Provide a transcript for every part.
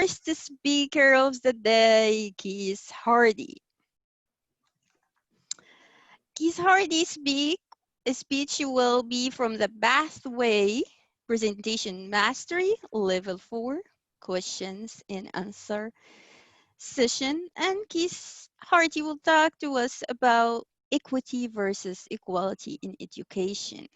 first speaker of the day, Keith Hardy. Keith Hardy's speech will be from the Pathway Presentation Mastery Level 4 questions and answer session. And Keith Hardy will talk to us about equity versus equality in education.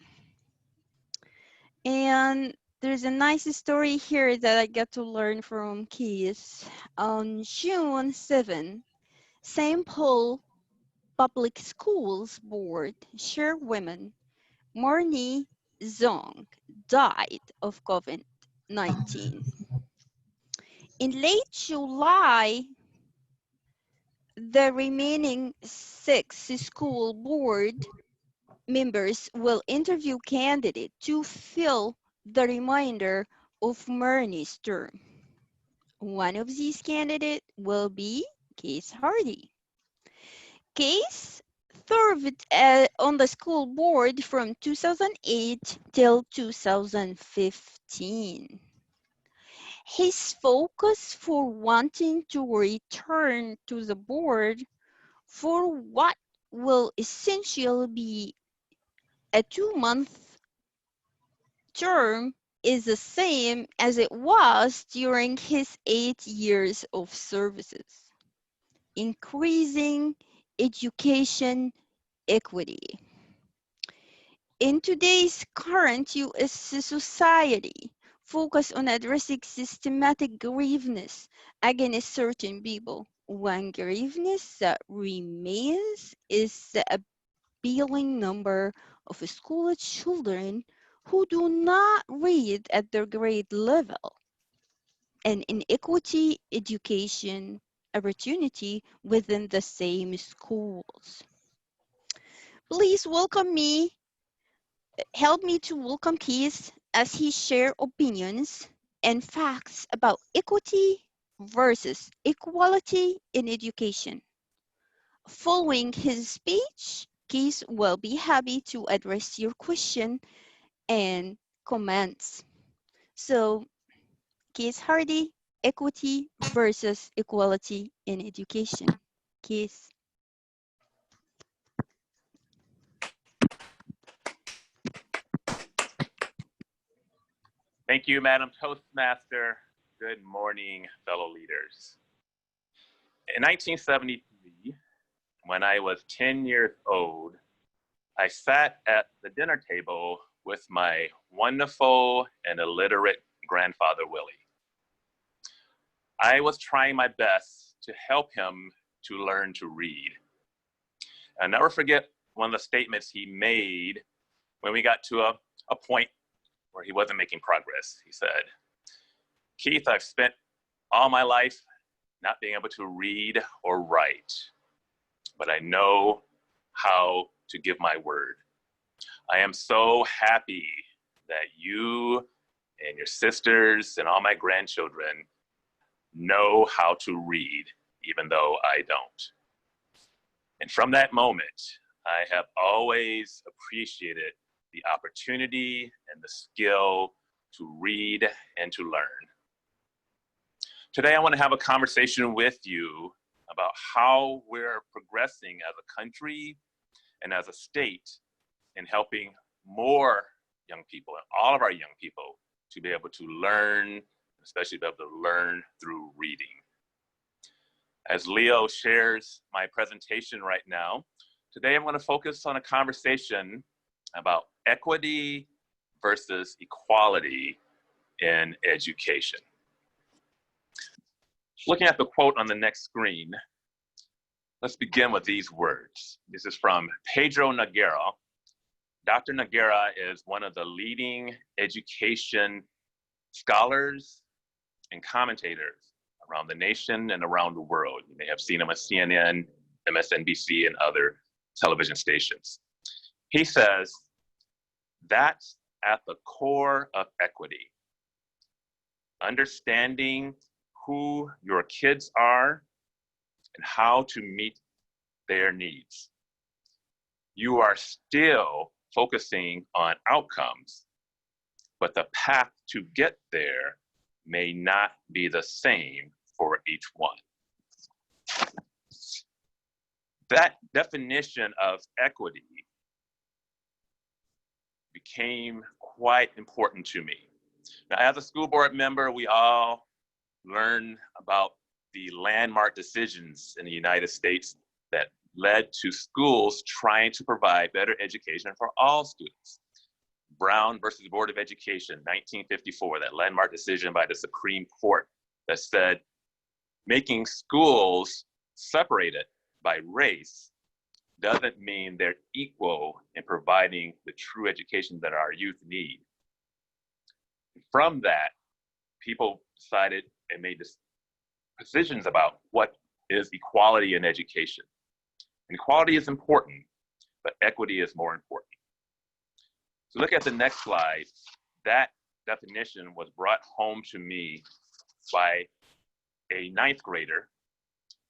And there's a nice story here that I got to learn from Keith. On June 7, St. Paul Public Schools Board Chairwoman Marnie Zong died of COVID-19. In late July, the remaining 6 school board members will interview candidates to fill the remainder of Marnie's term. One of these candidates will be Keith Hardy. Keith served on the school board from 2008 till 2015. His focus for wanting to return to the board for what will essentially be a 2-month term is the same as it was during his 8 years of services: increasing education equity. In today's current U.S. society, focus on addressing systematic grievances against certain people. One grievance that remains is the appalling number of school children who do not read at their grade level, and inequity education opportunity within the same schools. Please help me to welcome Keith as he shares opinions and facts about equity versus equality in education. Following his speech, Keith will be happy to address your question and comments. So, Keith Hardy, equity versus equality in education. Keith. Thank you, Madam Toastmaster. Good morning, fellow leaders. In 1973, when I was 10 years old, I sat at the dinner table with my wonderful and illiterate grandfather, Willie. I was trying my best to help him to learn to read. I'll never forget one of the statements he made when we got to a point where he wasn't making progress. He said, "Keith, I've spent all my life not being able to read or write, but I know how to give my word. I am so happy that you and your sisters and all my grandchildren know how to read, even though I don't." And from that moment, I have always appreciated the opportunity and the skill to read and to learn. Today, I want to have a conversation with you about how we're progressing as a country and as a state in helping more young people and all of our young people to be able to learn, especially be able to learn through reading. As Leo shares my presentation right now, today I'm going to focus on a conversation about equity versus equality in education. Looking at the quote on the next screen, let's begin with these words. This is from Pedro Noguera. Dr. Noguera is one of the leading education scholars and commentators around the nation and around the world. You may have seen him at CNN, MSNBC, and other television stations. He says, that's at the core of equity. Understanding who your kids are and how to meet their needs. You are still focusing on outcomes, but the path to get there may not be the same for each one. That definition of equity became quite important to me. Now, as a school board member, we all learn about the landmark decisions in the United States that led to schools trying to provide better education for all students. Brown versus Board of Education, 1954, that landmark decision by the Supreme Court that said making schools separated by race doesn't mean they're equal in providing the true education that our youth need. From that, people decided and made decisions about what is equality in education. And equality is important, but equity is more important. So look at the next slide. That definition was brought home to me by a ninth grader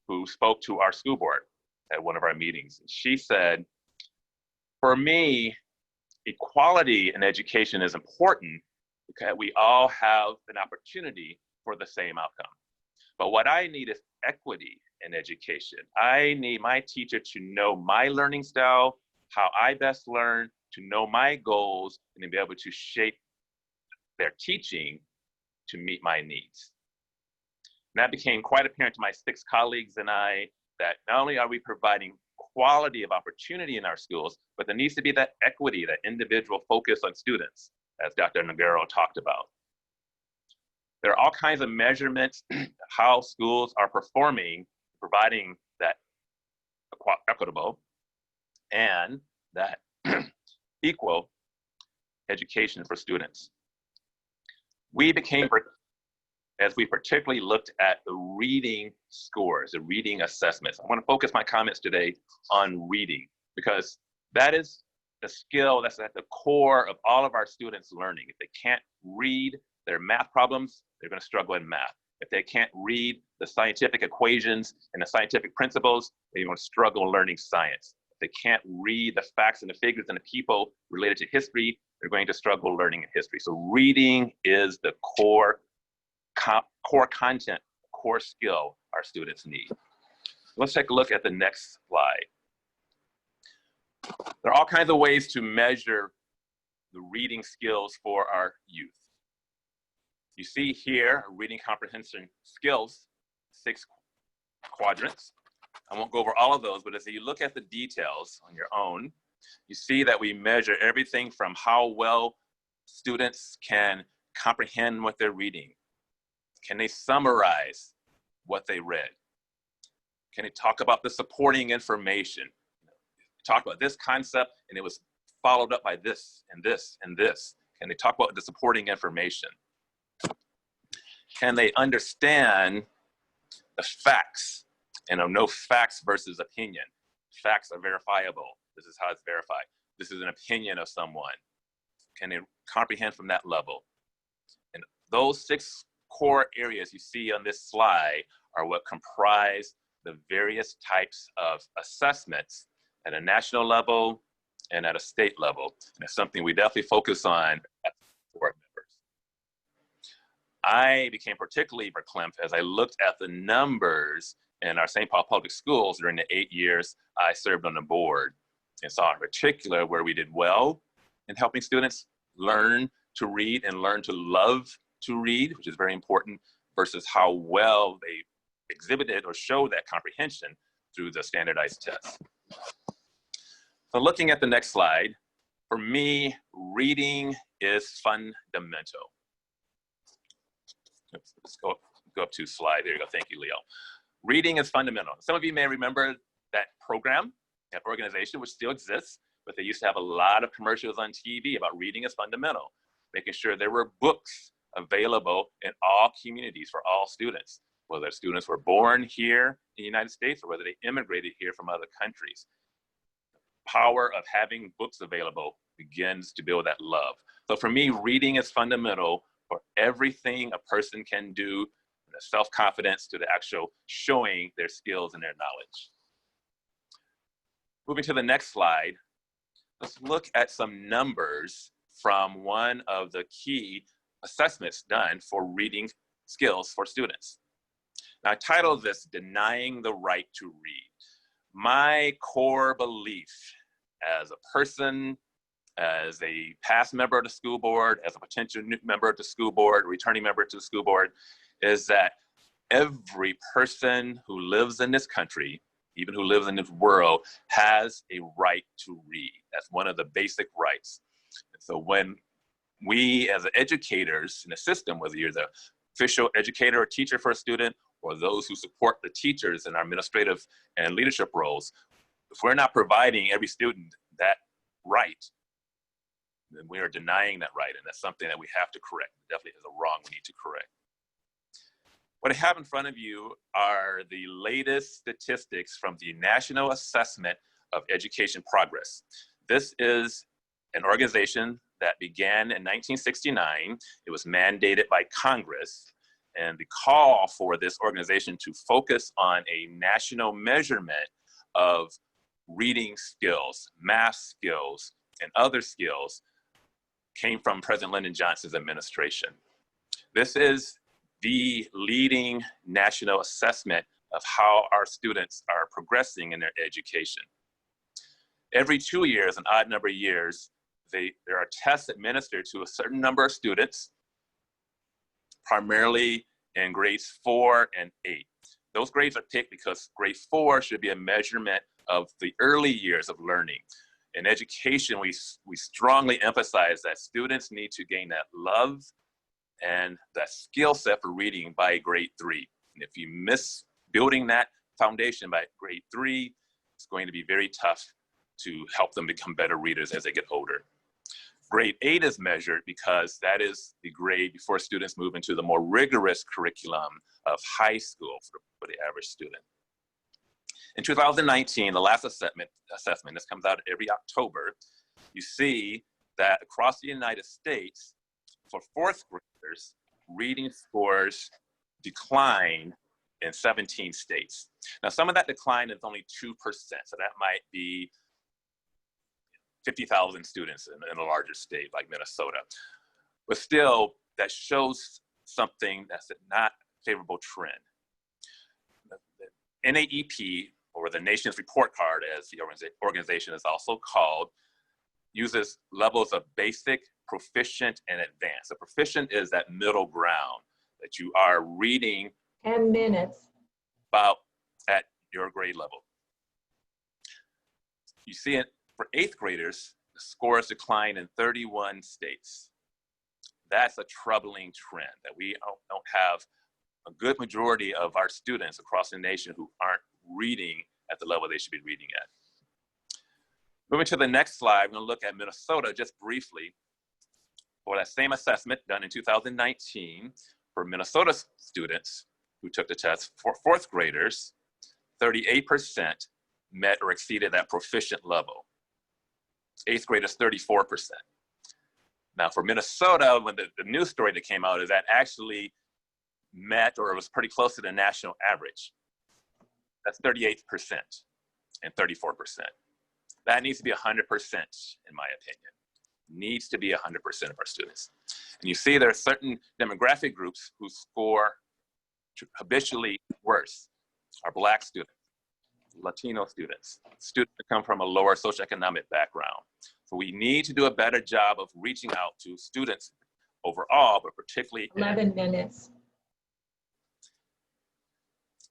who spoke to our school board at one of our meetings. She said, for me, equality in education is important because we all have an opportunity for the same outcome. But what I need is equity in education. I need my teacher to know my learning style, how I best learn, to know my goals, and to be able to shape their teaching to meet my needs. And that became quite apparent to my 6 colleagues and I, that not only are we providing quality of opportunity in our schools, but there needs to be that equity, that individual focus on students, as Dr. Nagaro talked about. There are all kinds of measurements how schools are performing, providing that equitable and that equal education for students. We became, as we particularly looked at the reading scores, the reading assessments. I want to focus my comments today on reading because that is the skill that's at the core of all of our students' learning. If they can't read their math problems, they're going to struggle in math. If they can't read the scientific equations and the scientific principles, they're going to struggle learning science. If they can't read the facts and the figures and the people related to history, they're going to struggle learning in history. So reading is the core content, core skill our students need. Let's take a look at the next slide. There are all kinds of ways to measure the reading skills for our youth. You see here, reading comprehension skills, 6 quadrants. I won't go over all of those, but as you look at the details on your own, you see that we measure everything from how well students can comprehend what they're reading. Can they summarize what they read? Can they talk about the supporting information? Talk about this concept and it was followed up by this and this and this. Can they talk about the supporting information? Can they understand the facts? And no facts versus opinion. Facts are verifiable. This is how it's verified. This is an opinion of someone. Can they comprehend from that level? And those 6 core areas you see on this slide are what comprise the various types of assessments at a national level and at a state level. And it's something we definitely focus on as board members. I became particularly verklempt as I looked at the numbers in our St. Paul Public Schools during the 8 years I served on the board, and saw in particular where we did well in helping students learn to read and learn to love to read, which is very important, versus how well they exhibited or showed that comprehension through the standardized tests. So looking at the next slide, for me, reading is fundamental. Let's go up to slide. There you go. Thank you, Leo. Reading is fundamental. Some of you may remember that program, that organization, which still exists, but they used to have a lot of commercials on TV about reading is fundamental, making sure there were books available in all communities for all students, whether students were born here in the United States or whether they immigrated here from other countries. The power of having books available begins to build that love. So for me, reading is fundamental for everything a person can do, the self-confidence to the actual showing their skills and their knowledge. Moving to the next slide, let's look at some numbers from one of the key assessments done for reading skills for students. Now, I titled this Denying the Right to Read. My core belief as a person, as a past member of the school board, as a potential new member of the school board, returning member to the school board, is that every person who lives in this country, even who lives in this world, has a right to read. That's one of the basic rights. And so when we as educators in the system, whether you're the official educator or teacher for a student, or those who support the teachers in our administrative and leadership roles, if we're not providing every student that right, then we are denying that right. And that's something that we have to correct. It definitely is a wrong we need to correct. What I have in front of you are the latest statistics from the National Assessment of Education Progress. This is an organization that began in 1969. It was mandated by Congress. And the call for this organization to focus on a national measurement of reading skills, math skills, and other skills came from President Lyndon Johnson's administration. This is the leading national assessment of how our students are progressing in their education. Every 2 years, an odd number of years, there are tests administered to a certain number of students, primarily in grades 4 and 8. Those grades are picked because grade 4 should be a measurement of the early years of learning. In education, we strongly emphasize that students need to gain that love and that skill set for reading by grade 3. And if you miss building that foundation by grade 3, it's going to be very tough to help them become better readers as they get older. Grade 8 is measured because that is the grade before students move into the more rigorous curriculum of high school for the average student. In 2019, the last assessment, this comes out every October, you see that across the United States, for fourth graders, reading scores decline in 17 states. Now, some of that decline is only 2%, so that might be 50,000 students in a larger state like Minnesota. But still, that shows something that's not a favorable trend. The NAEP, or the Nation's Report Card, as the organization is also called, uses levels of basic, proficient, and advanced. The proficient is that middle ground that you are reading 10 minutes about at your grade level. You see it for 8th graders, the scores decline in 31 states. That's a troubling trend, that we don't have a good majority of our students across the nation who aren't reading at the level they should be reading at. Moving to the next slide, we're going to look at Minnesota just briefly. For that same assessment done in 2019, for Minnesota students who took the test, for 4th graders, 38% met or exceeded that proficient level. 8th graders, 34%. Now for Minnesota, when the news story that came out is that actually met or was pretty close to the national average. That's 38% and 34%. That needs to be 100%, in my opinion. Needs to be 100% of our students. And you see there are certain demographic groups who score habitually worse. Our Black students, Latino students, students that come from a lower socioeconomic background. So we need to do a better job of reaching out to students overall, but particularly 11 minutes.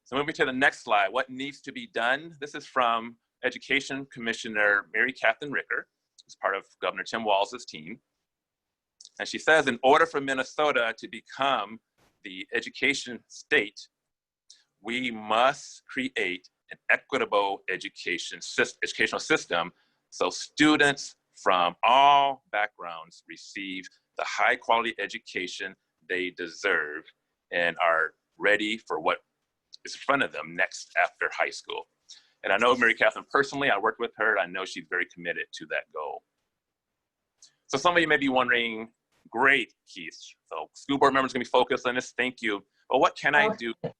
So moving to the next slide, what needs to be done? This is from Education Commissioner Mary Catherine Ricker, who's part of Governor Tim Walz's team. And she says, in order for Minnesota to become the education state, we must create an equitable educational system so students from all backgrounds receive the high quality education they deserve and are ready for what is in front of them next after high school. And I know Mary Catherine personally, I worked with her. I know she's very committed to that goal. So some of you may be wondering, great, Keith. So school board members gonna be focused on this, thank you. But what can I do? So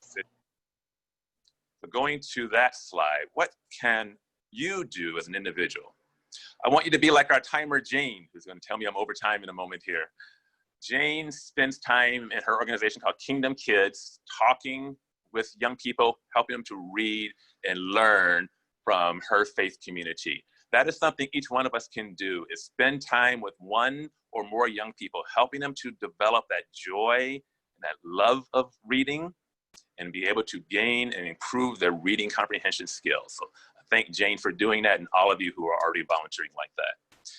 going to that slide, what can you do as an individual? I want you to be like our timer, Jane, who's gonna tell me I'm over time in a moment here. Jane spends time in her organization called Kingdom Kids, talking with young people, helping them to read and learn from her faith community. That is something each one of us can do, is spend time with one or more young people, helping them to develop that joy and that love of reading and be able to gain and improve their reading comprehension skills. So I thank Jane for doing that, and all of you who are already volunteering like that.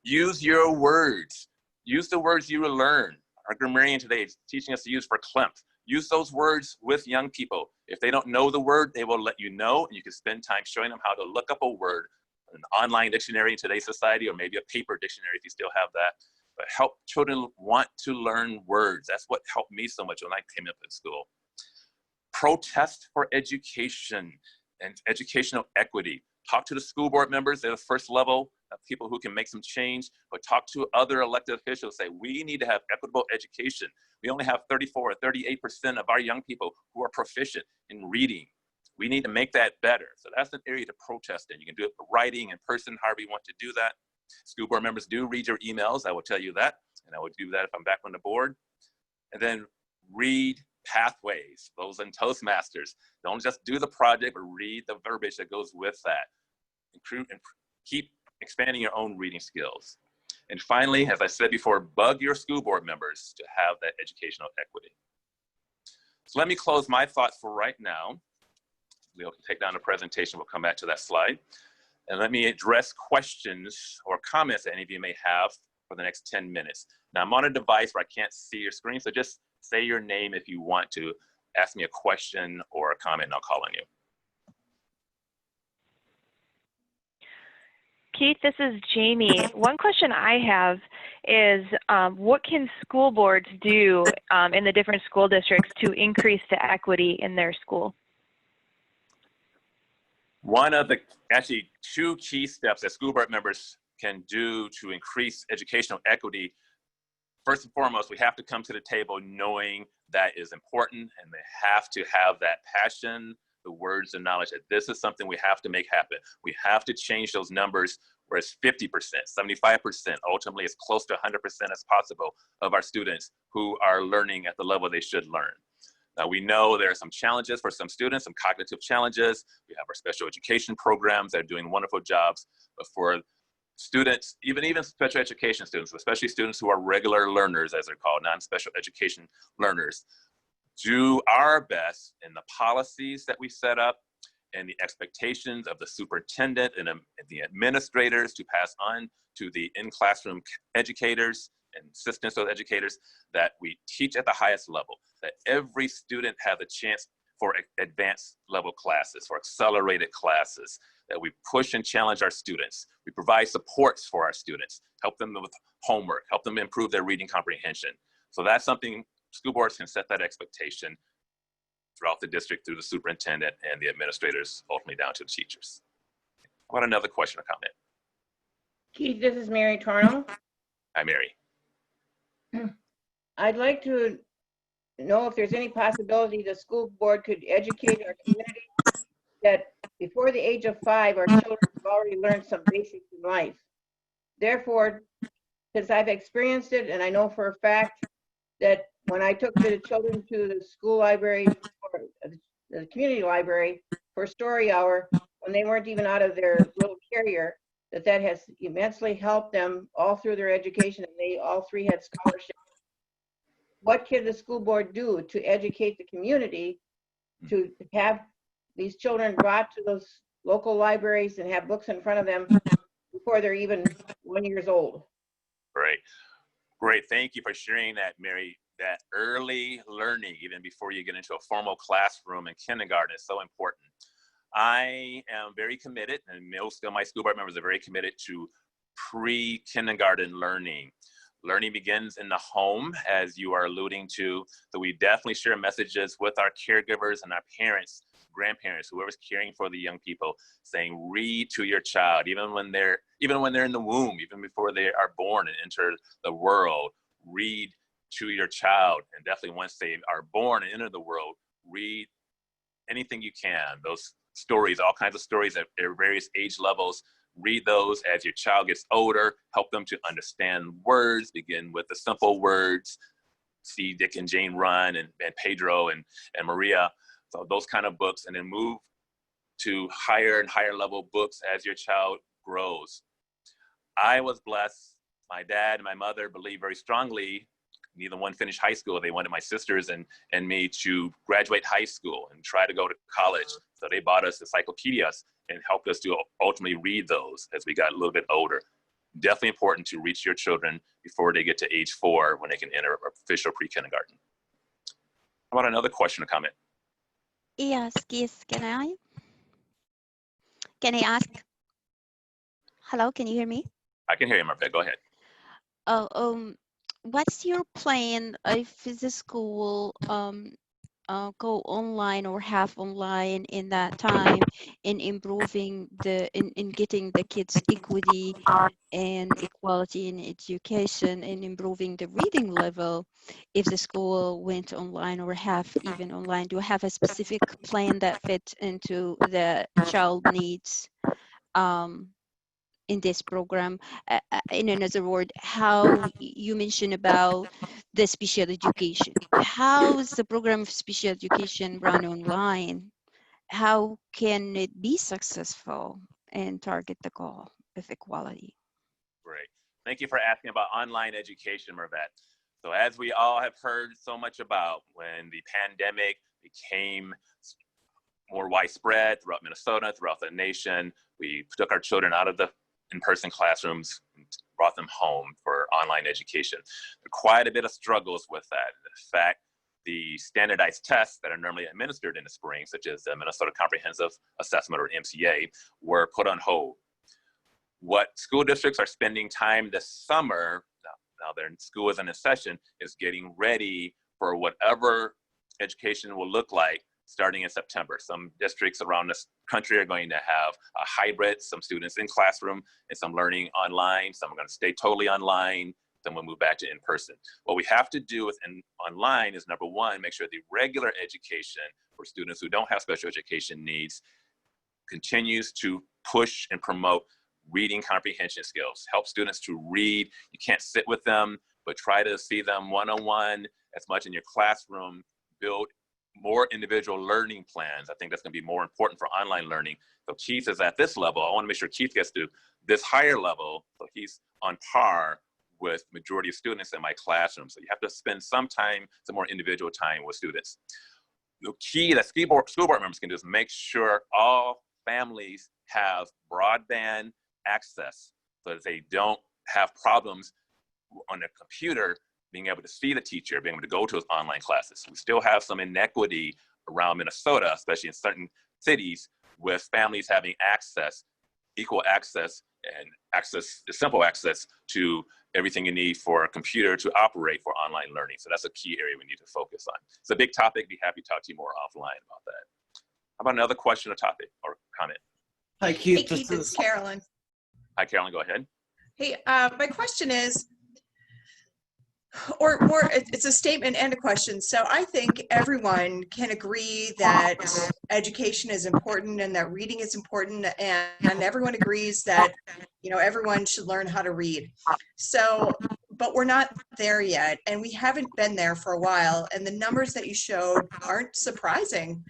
Use your words. Use the words you will learn. Our grammarian today is teaching us to use verklempt. Use those words with young people. If they don't know the word, they will let you know, and you can spend time showing them how to look up a word, an online dictionary in today's society, or maybe a paper dictionary if you still have that. But help children want to learn words. That's what helped me so much when I came up in school. Protest for education and educational equity. Talk to the school board members. They're the first level of people who can make some change, but talk to other elected officials. Say, we need to have equitable education. We only have 34 or 38% of our young people who are proficient in reading. We need to make that better. So that's an area to protest in. You can do it for writing, in person, however you want to do that. School board members do read your emails. I will tell you that, and I will do that if I'm back on the board. And then read pathways, those in Toastmasters. Don't just do the project, but read the verbiage that goes with that. And keep expanding your own reading skills. And finally, as I said before, bug your school board members to have that educational equity. So let me close my thoughts for right now. Leo can take down the presentation. We'll come back to that slide. And let me address questions or comments that any of you may have for the next 10 minutes. Now, I'm on a device where I can't see your screen, so just say your name if you want to ask me a question or a comment, and I'll call on you. Keith, this is Jamie. One question I have is what can school boards do in the different school districts to increase the equity in their school? One of the, actually 2 key steps that school board members can do to increase educational equity. First and foremost, we have to come to the table knowing that is important, and they have to have that passion, the words and knowledge that this is something we have to make happen. We have to change those numbers where it's 50%, 75%, ultimately as close to 100% as possible of our students who are learning at the level they should learn. Now, we know there are some challenges for some students, some cognitive challenges. We have our special education programs that are doing wonderful jobs, but for students, even special education students, especially students who are regular learners, as they're called, non-special education learners, do our best in the policies that we set up and the expectations of the superintendent and the administrators to pass on to the in-classroom educators and assistants to educators, that we teach at the highest level, that every student has a chance for advanced level classes, for accelerated classes, that we push and challenge our students. We provide supports for our students, help them with homework, help them improve their reading comprehension. So that's something school boards can set that expectation throughout the district through the superintendent and the administrators, ultimately down to the teachers. How about another question or comment? Keith, this is Mary Torno. Hi, Mary. I'd like to know if there's any possibility the school board could educate our community that before the age of 5, our children have already learned some basics in life. Therefore, since I've experienced it, and I know for a fact that when I took the children to the school library, or the community library for story hour, when they weren't even out of their little carrier, that has immensely helped them all through their education, and they all 3 had scholarships. What can the school board do to educate the community to have these children brought to those local libraries and have books in front of them before they're even 1 year old? Great. Thank you for sharing that, Mary. That early learning, even before you get into a formal classroom in kindergarten, is so important. I am very committed, and most of my school board members are very committed to pre-kindergarten learning. Learning begins in the home, as you are alluding to. So we definitely share messages with our caregivers and our parents, grandparents, whoever's caring for the young people, saying read to your child, even when they're in the womb, even before they are born and enter the world. Read to your child, and definitely once they are born and enter the world, read anything you can. Those stories, all kinds of stories at various age levels. read those as your child gets older, help them to understand words, begin with the simple words, see Dick and Jane Run and Pedro and Maria. So those kind of books, and then move to higher and higher level books as your child grows. I was blessed. My dad and my mother believed very strongly. Neither one finished high school. They wanted my sisters and me to graduate high school and try to go to college. So they bought us encyclopedias and helped us to ultimately read those as we got a little bit older. Definitely important to reach your children before they get to age 4 when they can enter official pre-kindergarten. How about another question or comment? Yes, can I ask? Hello, can you hear me? I can hear you, Martha. Go ahead. What's your plan if the school go online or half online in that time in improving in getting the kids equity and equality in education and improving the reading level if the school went online or half even online? Do you have a specific plan that fits into the child needs in this program? In another word, how you mentioned about the special education. How is the program of special education run online? How can it be successful and target the goal of equality? Great. Thank you for asking about online education, Mervet. So as we all have heard so much about, when the pandemic became more widespread throughout Minnesota, throughout the nation, we took our children out of the in-person classrooms and brought them home for online education. There are quite a bit of struggles with that. In fact, the standardized tests that are normally administered in the spring, such as the Minnesota Comprehensive Assessment or MCA, were put on hold. What school districts are spending time this summer, now their school isn't in session, is getting ready for whatever education will look like starting in September. Some districts around this country are going to have a hybrid, some students in classroom and some learning online. Some are going to stay totally online. Then we'll move back to in-person. What we have to do with online is, number one, make sure the regular education for students who don't have special education needs continues to push and promote reading comprehension skills. Help students to read. You can't sit with them, but try to see them one-on-one as much in your classroom. Build more individual learning plans. I think that's going to be more important for online learning. So Keith is at this level. I want to make sure Keith gets to this higher level, so he's on par with majority of students in my classroom. So you have to spend some time, some more individual time with students. The key that school board members can do is make sure all families have broadband access so that they don't have problems on their computer being able to see the teacher, being able to go to his online classes. We still have some inequity around Minnesota, especially in certain cities, with families having access, equal access, and access, simple access to everything you need for a computer to operate for online learning. So that's a key area we need to focus on. It's a big topic. Be happy to talk to you more offline about that. How about another question or topic or comment? Hi, Keith. Hey, Keith, it's Carolyn. Hi, Carolyn, go ahead. Hey, my question is, or more, it's a statement and a question. So I think everyone can agree that education is important and that reading is important, and everyone agrees that, you know, everyone should learn how to read. So, but we're not there yet, and we haven't been there for a while, and the numbers that you showed aren't surprising.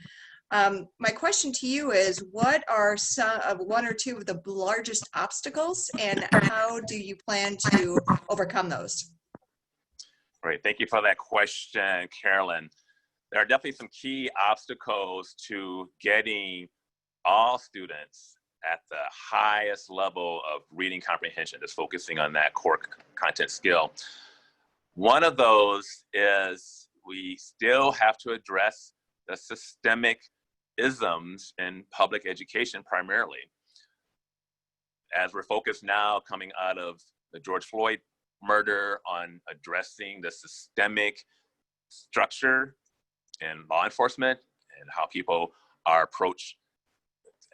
My question to you is, what are one or two of the largest obstacles, and how do you plan to overcome those? Great, thank you for that question, Carolyn. There are definitely some key obstacles to getting all students at the highest level of reading comprehension, just focusing on that core content skill. One of those is we still have to address the systemic isms in public education primarily. As we're focused now coming out of the George Floyd murder on addressing the systemic structure in law enforcement and how people are approached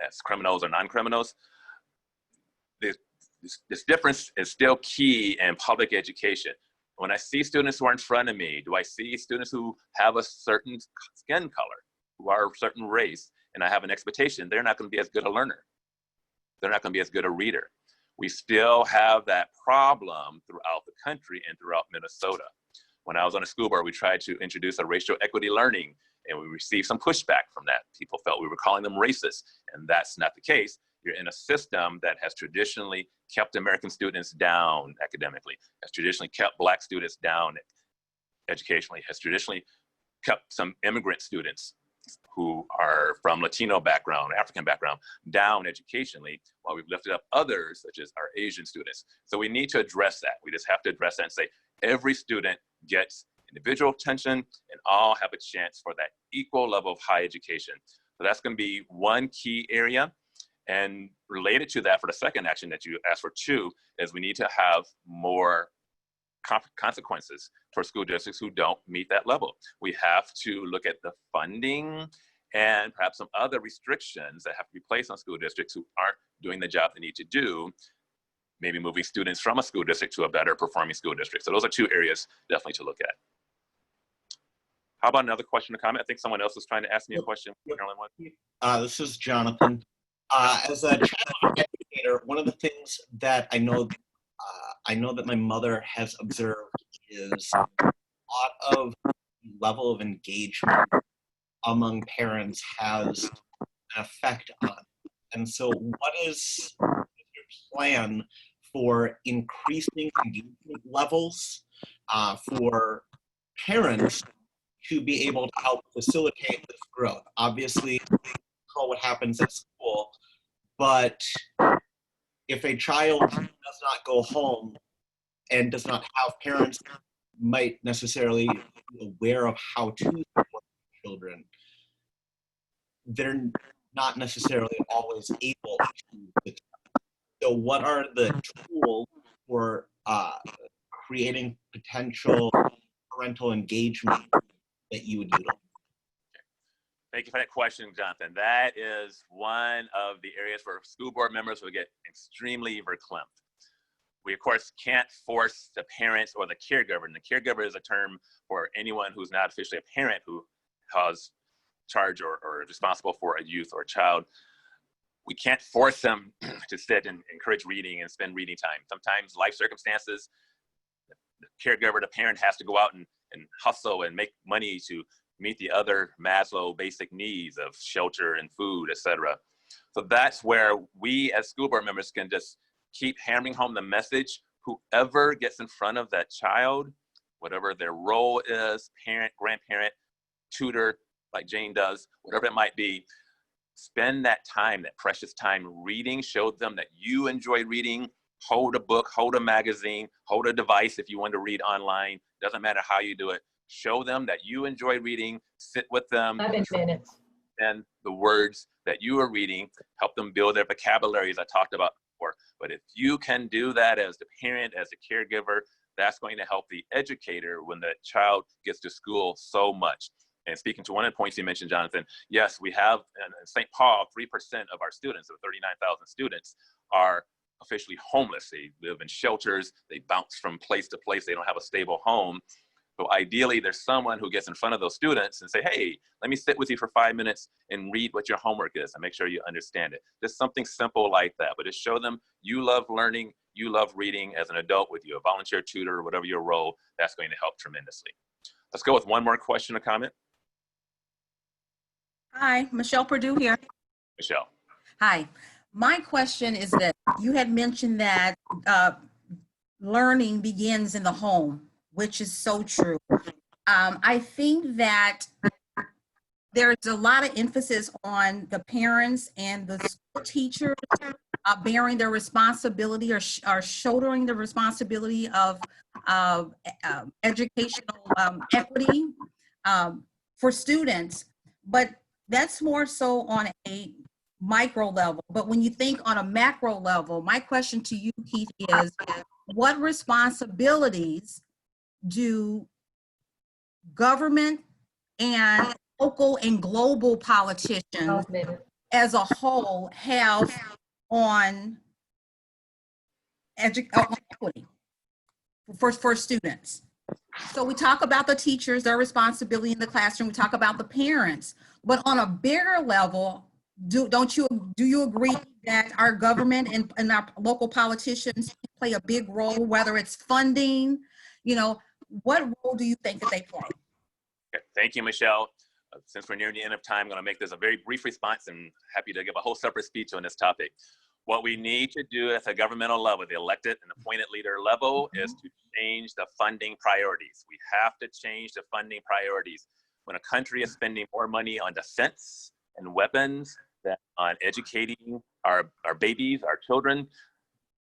as criminals or non-criminals, this difference is still key in public education. When I see students who are in front of me, do I see students who have a certain skin color, who are a certain race, and I have an expectation they're not going to be as good a learner? they're not going to be as good a reader. We still have that problem throughout the country and throughout Minnesota. When I was on the school board, we tried to introduce a racial equity learning, and we received some pushback from that. People felt we were calling them racist, and that's not the case. You're in a system that has traditionally kept American students down academically, has traditionally kept Black students down educationally, has traditionally kept some immigrant students who are from Latino background, African background, down educationally, while we've lifted up others, such as our Asian students. So we need to address that. We just have to address that and say, every student gets individual attention and all have a chance for that equal level of high education. So that's going to be one key area. And related to that, for the second action that you asked for too, is we need to have more consequences for school districts who don't meet that level. We have to look at the funding and perhaps some other restrictions that have to be placed on school districts who aren't doing the job they need to do, maybe moving students from a school district to a better performing school district. So those are two areas definitely to look at. How about another question or comment? I think someone else was trying to ask me a question. This is Jonathan. As a child educator, one of the things that I know that my mother has observed is a lot of level of engagement among parents has an effect on. And so what is your plan for increasing engagement levels for parents to be able to help facilitate this growth? Obviously, control what happens at school, but if a child does not go home and does not have parents might necessarily be aware of how to support children, they're not necessarily always able to. So what are the tools for creating potential parental engagement that you would utilize? Thank you for that question, Jonathan. That is one of the areas where school board members will get extremely verklempt. We, of course, can't force the parents or the caregiver, and the caregiver is a term for anyone who's not officially a parent who has charge or is responsible for a youth or a child. We can't force them to sit and encourage reading and spend reading time. Sometimes life circumstances, the caregiver, the parent has to go out and hustle and make money to meet the other Maslow basic needs of shelter and food, etc. So that's where we as school board members can just keep hammering home the message. Whoever gets in front of that child, whatever their role is, parent, grandparent, tutor, like Jane does, whatever it might be, spend that time, that precious time reading, show them that you enjoy reading, hold a book, hold a magazine, hold a device if you want to read online, doesn't matter how you do it. Show them that you enjoy reading, sit with them, 11 minutes. and the words that you are reading, help them build their vocabulary as I talked about before. But if you can do that as the parent, as the caregiver, that's going to help the educator when the child gets to school so much. And speaking to one of the points you mentioned, Jonathan, yes, we have in St. Paul, 3% of our students, of 39,000 students, are officially homeless. They live in shelters, they bounce from place to place, they don't have a stable home. So ideally, there's someone who gets in front of those students and say, hey, let me sit with you for 5 minutes and read what your homework is and make sure you understand it. Just something simple like that, but just show them you love learning, you love reading as an adult with you, a volunteer tutor, whatever your role, that's going to help tremendously. Let's go with one more question or comment. Hi, Michelle Purdue here. Michelle. Hi. My question is that you had mentioned that learning begins in the home, which is so true. I think that there's a lot of emphasis on the parents and the school teachers bearing their responsibility or shouldering the responsibility of educational equity for students. But that's more so on a micro level. But when you think on a macro level, my question to you, Keith, is what responsibilities do government and local and global politicians as a whole have on equity for students? So we talk about the teachers, their responsibility in the classroom, we talk about the parents, but on a bigger level, do you agree that our government and our local politicians play a big role, whether it's funding, what role do you think that they play? Okay, thank you, Michelle. Since we're near the end of time, I'm going to make this a very brief response and happy to give a whole separate speech on this topic. What we need to do at the governmental level, the elected and appointed leader level, is to change the funding priorities. We have to change the funding priorities. When a country is spending more money on defense and weapons than on educating our babies, our children,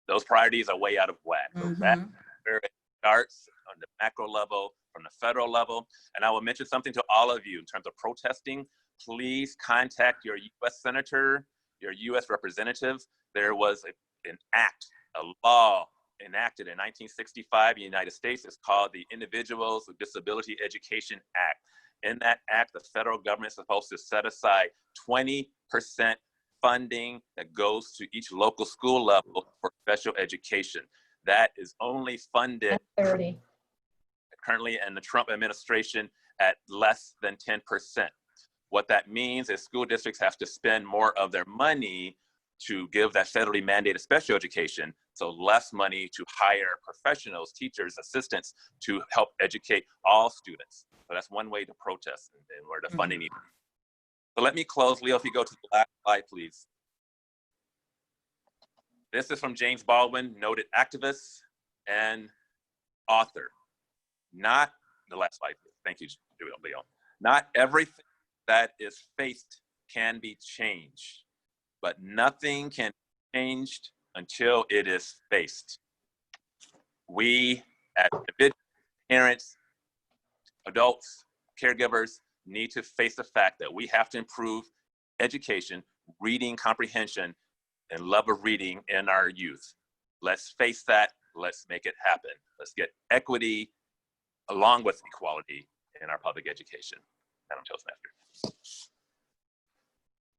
those priorities are way out of whack. So that's where it starts on the macro level, from the federal level. And I will mention something to all of you in terms of protesting. Please contact your U.S. senator, your U.S. representative. There was an act, a law enacted in 1965 in the United States. It's called the Individuals with Disability Education Act. In that act, the federal government is supposed to set aside 20% funding that goes to each local school level for special education. That is only funded 30. currently in the Trump administration at less than 10%. What that means is school districts have to spend more of their money to give that federally mandated special education, so less money to hire professionals, teachers, assistants to help educate all students. So that's one way to protest and where the funding needs. So let me close. Leo, if you go to the last slide, please. This is from James Baldwin, noted activist and author. Not the last slide, please. Thank you, Leo. Not everything that is faced can be changed, but nothing can be changed until it is faced. We, as individuals, parents, adults, caregivers, need to face the fact that we have to improve education, reading comprehension, and love of reading in our youth. Let's face that. Let's make it happen. Let's get equity along with equality in our public education. Madam Toastmaster.